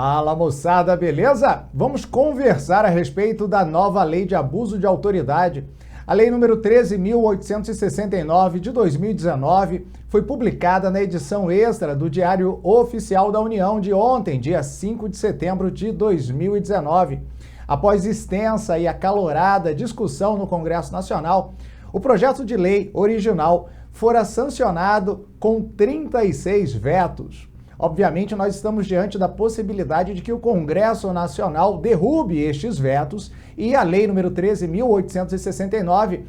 Fala, moçada, beleza? Vamos conversar a respeito da nova lei de abuso de autoridade. A lei número 13.869 de 2019 foi publicada na edição extra do Diário Oficial da União de ontem, dia 5 de setembro de 2019. Após extensa e acalorada discussão no Congresso Nacional, o projeto de lei original fora sancionado com 36 vetos. Obviamente, nós estamos diante da possibilidade de que o Congresso Nacional derrube estes vetos e a lei número 13.869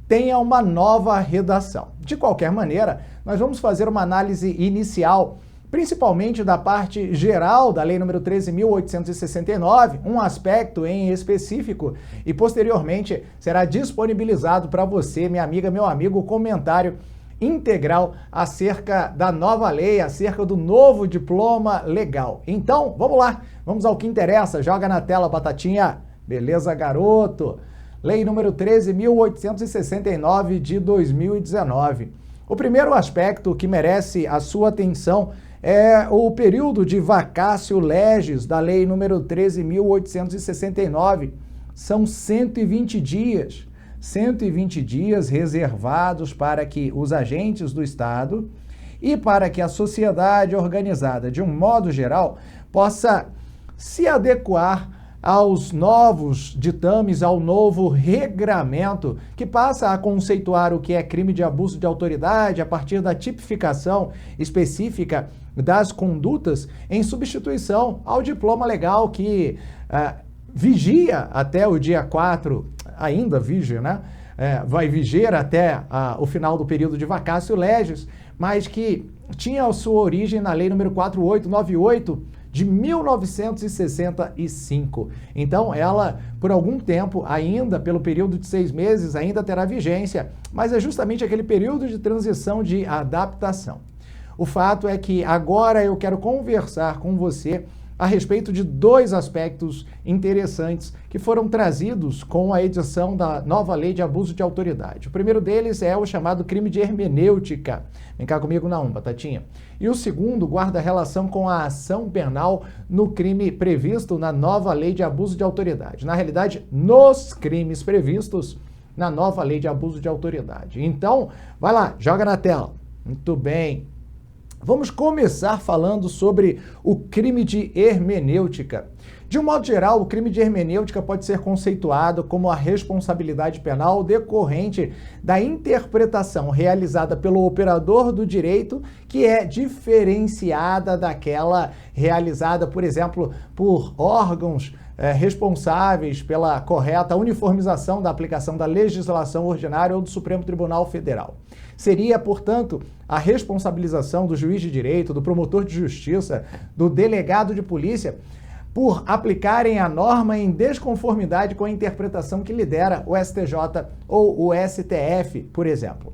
tenha uma nova redação. De qualquer maneira, nós vamos fazer uma análise inicial, principalmente da parte geral da lei número 13.869, um aspecto em específico, e posteriormente será disponibilizado para você, minha amiga, meu amigo, o comentário integral acerca da nova lei, acerca do novo diploma legal. Então, vamos lá, vamos ao que interessa. Joga na tela, Batatinha. Beleza, garoto? Lei número 13.869 de 2019. O primeiro aspecto que merece a sua atenção é o período de vacatio legis da lei número 13.869. São 120 dias. 120 dias reservados para que os agentes do Estado e para que a sociedade organizada, de um modo geral, possa se adequar aos novos ditames, ao novo regramento que passa a conceituar o que é crime de abuso de autoridade a partir da tipificação específica das condutas em substituição ao diploma legal que vigia até o dia 4, ainda vige, né? Vai viger até o final do período de vacatio legis, mas que tinha a sua origem na lei número 4898 de 1965. Então, ela, por algum tempo, ainda pelo período de 6 meses, ainda terá vigência, mas é justamente aquele período de transição de adaptação. O fato é que agora eu quero conversar com você a respeito de dois aspectos interessantes que foram trazidos com a edição da nova lei de abuso de autoridade. O primeiro deles é o chamado crime de hermenêutica. Vem cá comigo na Batatinha. E o segundo guarda relação com a ação penal no crime previsto na nova lei de abuso de autoridade. Na realidade, nos crimes previstos na nova lei de abuso de autoridade. Então, vai lá, joga na tela. Muito bem. Vamos começar falando sobre o crime de hermenêutica. De um modo geral, o crime de hermenêutica pode ser conceituado como a responsabilidade penal decorrente da interpretação realizada pelo operador do direito, que é diferenciada daquela realizada, por exemplo, por órgãos responsáveis pela correta uniformização da aplicação da legislação ordinária ou do Supremo Tribunal Federal. Seria, portanto, a responsabilização do juiz de direito, do promotor de justiça, do delegado de polícia, por aplicarem a norma em desconformidade com a interpretação que lidera o STJ ou o STF, por exemplo.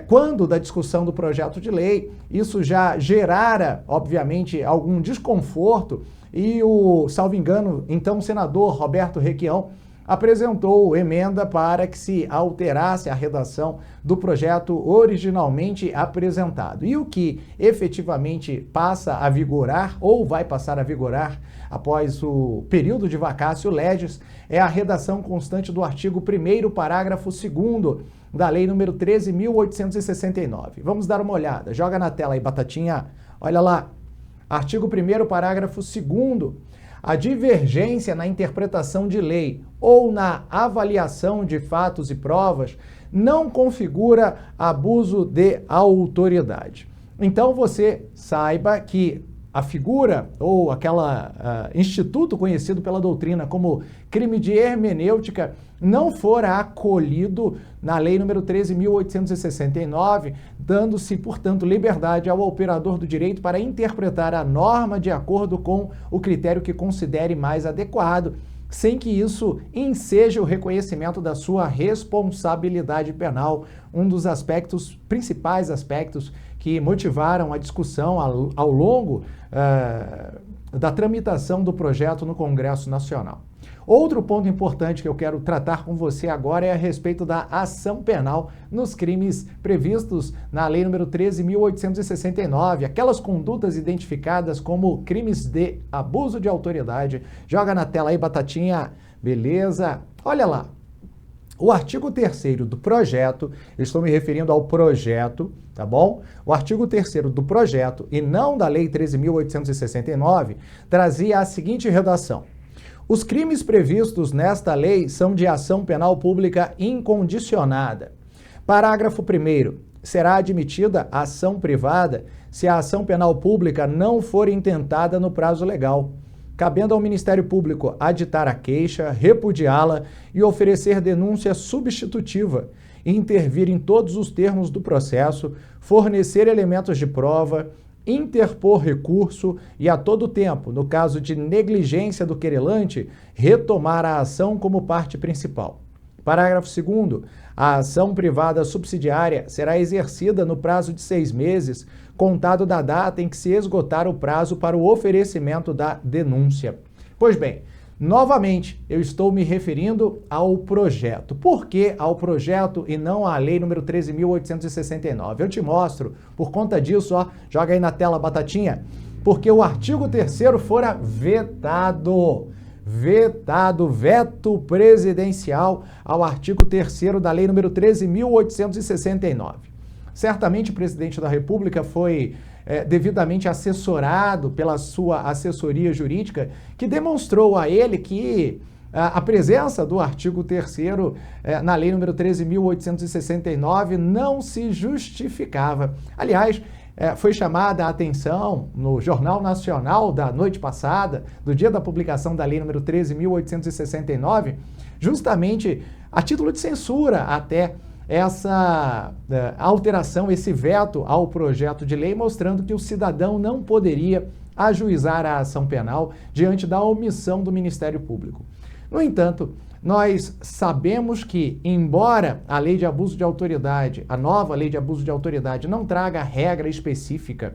Quando da discussão do projeto de lei, isso já gerara, obviamente, algum desconforto e o, salvo engano, então senador Roberto Requião apresentou emenda para que se alterasse a redação do projeto originalmente apresentado. E o que efetivamente passa a vigorar, ou vai passar a vigorar, após o período de vacatio legis, é a redação constante do artigo 1º, parágrafo 2º, da lei número 13.869. Vamos dar uma olhada. Joga na tela aí, Batatinha. Olha lá. Artigo 1º, parágrafo 2º. A divergência na interpretação de lei ou na avaliação de fatos e provas não configura abuso de autoridade. Então você saiba que a figura ou aquela instituto conhecido pela doutrina como crime de hermenêutica não fora acolhido na lei número 13.869, dando-se, portanto, liberdade ao operador do direito para interpretar a norma de acordo com o critério que considere mais adequado, sem que isso enseje o reconhecimento da sua responsabilidade penal, um dos principais aspectos que motivaram a discussão ao longo da tramitação do projeto no Congresso Nacional. Outro ponto importante que eu quero tratar com você agora é a respeito da ação penal nos crimes previstos na Lei nº 13.869, aquelas condutas identificadas como crimes de abuso de autoridade. Joga na tela aí, Batatinha. Beleza? Olha lá. O artigo 3º do projeto, eu estou me referindo ao projeto, tá bom? O artigo 3º do projeto, e não da Lei 13.869, trazia a seguinte redação: os crimes previstos nesta lei são de ação penal pública incondicionada. Parágrafo 1º. Será admitida ação privada se a ação penal pública não for intentada no prazo legal, cabendo ao Ministério Público aditar a queixa, repudiá-la e oferecer denúncia substitutiva, intervir em todos os termos do processo, fornecer elementos de prova, interpor recurso e, a todo tempo, no caso de negligência do querelante, retomar a ação como parte principal. Parágrafo 2º. A ação privada subsidiária será exercida no prazo de 6 meses, contado da data em que se esgotar o prazo para o oferecimento da denúncia. Pois bem, novamente, eu estou me referindo ao projeto. Por que ao projeto e não à Lei nº 13.869? Eu te mostro, por conta disso, ó, joga aí na tela, Batatinha, porque o artigo 3º fora vetado. Veto presidencial ao artigo 3º da Lei nº 13.869. Certamente o presidente da República foi devidamente assessorado pela sua assessoria jurídica, que demonstrou a ele que a presença do artigo 3º na Lei nº 13.869 não se justificava. Aliás, foi chamada a atenção no Jornal Nacional da noite passada, do dia da publicação da Lei nº 13.869, justamente a título de censura até essa alteração, esse veto ao projeto de lei, mostrando que o cidadão não poderia ajuizar a ação penal diante da omissão do Ministério Público. No entanto, nós sabemos que, embora a lei de abuso de autoridade, a nova lei de abuso de autoridade, não traga regra específica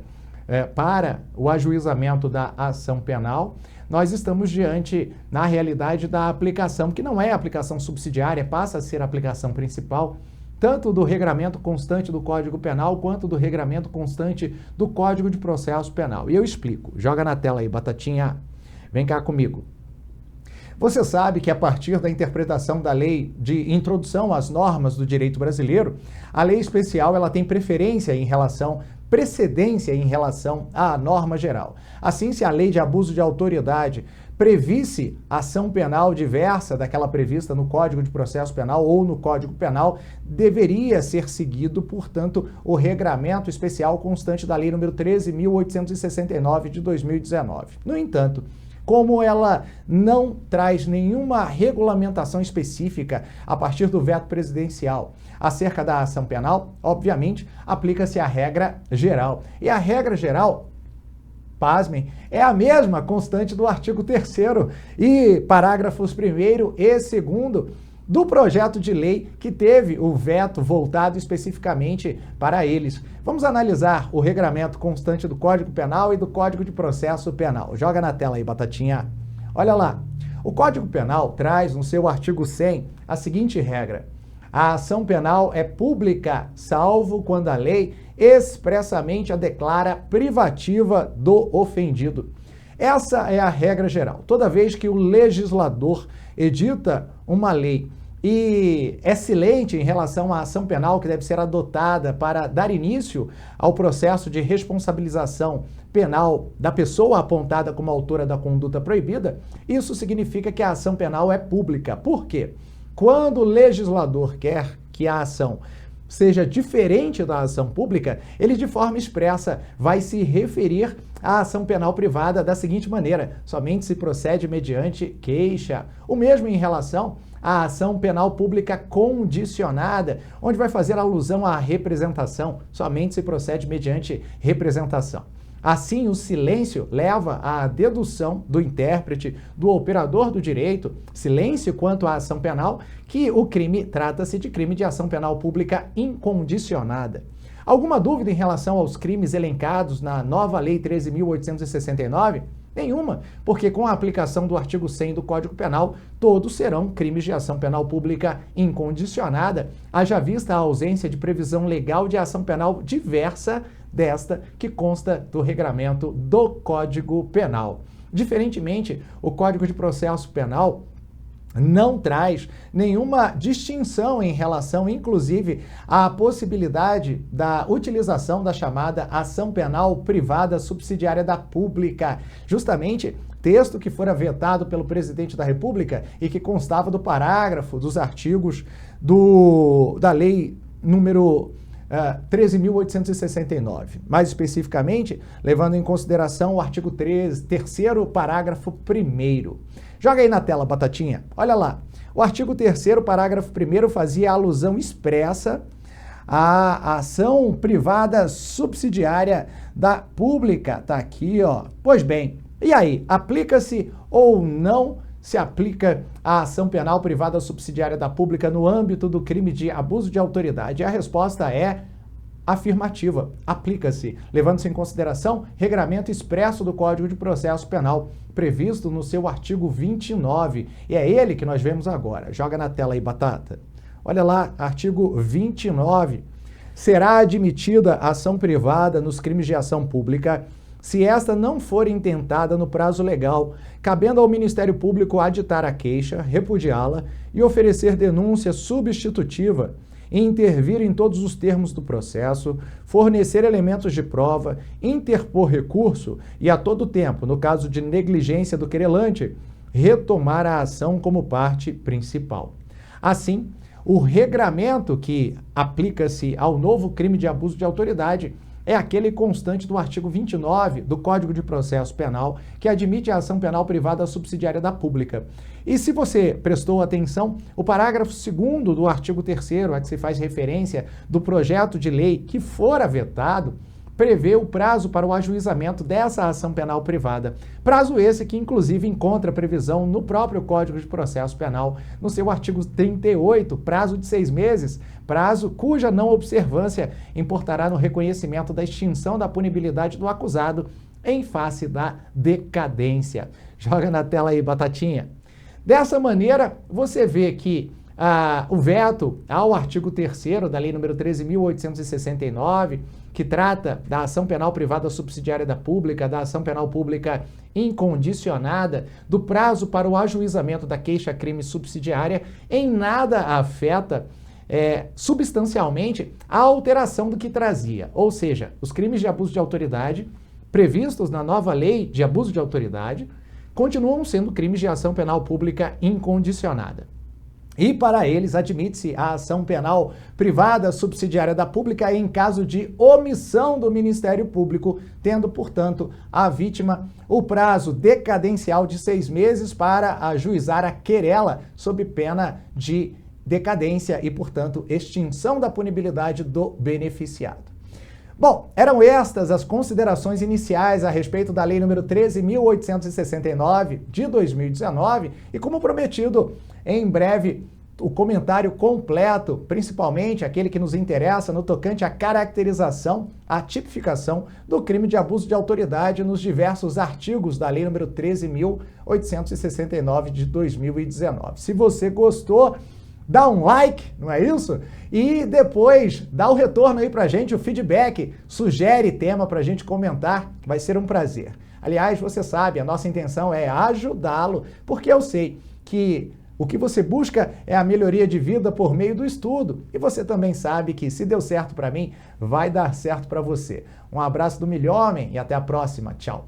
para o ajuizamento da ação penal, nós estamos diante, na realidade, da aplicação, que não é aplicação subsidiária, passa a ser a aplicação principal, tanto do regramento constante do Código Penal, quanto do regramento constante do Código de Processo Penal. E eu explico. Joga na tela aí, Batatinha. Vem cá comigo. Você sabe que, a partir da interpretação da lei de introdução às normas do direito brasileiro, a lei especial ela tem precedência em relação à norma geral. Assim, se a lei de abuso de autoridade previsse ação penal diversa daquela prevista no Código de Processo Penal ou no Código Penal, deveria ser seguido, portanto, o regramento especial constante da Lei nº 13.869 de 2019. No entanto, como ela não traz nenhuma regulamentação específica a partir do veto presidencial acerca da ação penal, obviamente, aplica-se a regra geral. E a regra geral, pasmem, é a mesma constante do artigo 3º e parágrafos 1º e 2º do projeto de lei que teve o veto voltado especificamente para eles. Vamos analisar o regramento constante do Código Penal e do Código de Processo Penal. Joga na tela aí, Batatinha. Olha lá. O Código Penal traz no seu artigo 100 a seguinte regra: a ação penal é pública, salvo quando a lei expressamente a declara privativa do ofendido. Essa é a regra geral. Toda vez que o legislador edita uma lei e é silente em relação à ação penal que deve ser adotada para dar início ao processo de responsabilização penal da pessoa apontada como autora da conduta proibida, isso significa que a ação penal é pública. Por quê? Quando o legislador quer que a ação seja diferente da ação pública, ele de forma expressa vai se referir à ação penal privada da seguinte maneira: somente se procede mediante queixa. O mesmo em relação à ação penal pública condicionada, onde vai fazer alusão à representação, somente se procede mediante representação. Assim, o silêncio leva à dedução do intérprete, do operador do direito, silêncio quanto à ação penal, que o crime trata-se de crime de ação penal pública incondicionada. Alguma dúvida em relação aos crimes elencados na nova Lei 13.869? Nenhuma, porque com a aplicação do artigo 100 do Código Penal, todos serão crimes de ação penal pública incondicionada, haja vista a ausência de previsão legal de ação penal diversa desta que consta do regramento do Código Penal. Diferentemente, o Código de Processo Penal não traz nenhuma distinção em relação, inclusive, à possibilidade da utilização da chamada ação penal privada subsidiária da pública. Justamente, texto que fora vetado pelo presidente da República e que constava do parágrafo dos artigos da lei número 13.869. Mais especificamente, levando em consideração o artigo 3º, parágrafo 1º. Joga aí na tela, Batatinha. Olha lá. O artigo 3º, parágrafo 1º, fazia alusão expressa à ação privada subsidiária da pública. Tá aqui, ó. Pois bem, e aí? Aplica-se ou não se aplica a ação penal privada subsidiária da pública no âmbito do crime de abuso de autoridade? A resposta é afirmativa. Aplica-se, levando-se em consideração regramento expresso do Código de Processo Penal, previsto no seu artigo 29. E é ele que nós vemos agora. Joga na tela aí, Batata. Olha lá, artigo 29. Será admitida ação privada nos crimes de ação pública se esta não for intentada no prazo legal, cabendo ao Ministério Público aditar a queixa, repudiá-la e oferecer denúncia substitutiva, intervir em todos os termos do processo, fornecer elementos de prova, interpor recurso e, a todo tempo, no caso de negligência do querelante, retomar a ação como parte principal. Assim, o regramento que aplica-se ao novo crime de abuso de autoridade é aquele constante do artigo 29 do Código de Processo Penal, que admite a ação penal privada subsidiária da pública. E se você prestou atenção, o parágrafo 2º do artigo 3º, a que se faz referência do projeto de lei que fora vetado, prevê o prazo para o ajuizamento dessa ação penal privada. Prazo esse que, inclusive, encontra previsão no próprio Código de Processo Penal, no seu artigo 38, prazo de 6 meses, prazo cuja não observância importará no reconhecimento da extinção da punibilidade do acusado em face da decadência. Joga na tela aí, Batatinha. Dessa maneira, você vê que o veto ao artigo 3º da Lei nº 13.869, que trata da ação penal privada subsidiária da pública, da ação penal pública incondicionada, do prazo para o ajuizamento da queixa-crime subsidiária, em nada afeta substancialmente a alteração do que trazia. Ou seja, os crimes de abuso de autoridade previstos na nova Lei de Abuso de Autoridade continuam sendo crimes de ação penal pública incondicionada. E para eles admite-se a ação penal privada subsidiária da pública em caso de omissão do Ministério Público, tendo, portanto, a vítima o prazo decadencial de 6 meses para ajuizar a querela sob pena de decadência e, portanto, extinção da punibilidade do beneficiado. Bom, eram estas as considerações iniciais a respeito da Lei nº 13.869 de 2019 e, como prometido, em breve o comentário completo, principalmente aquele que nos interessa no tocante à caracterização, à tipificação do crime de abuso de autoridade nos diversos artigos da Lei nº 13.869 de 2019. Se você gostou, dá um like, não é isso? E depois dá o retorno aí pra gente, o feedback, sugere tema pra gente comentar, vai ser um prazer. Aliás, você sabe, a nossa intenção é ajudá-lo, porque eu sei que o que você busca é a melhoria de vida por meio do estudo. E você também sabe que se deu certo pra mim, vai dar certo pra você. Um abraço do Milhomem e até a próxima. Tchau.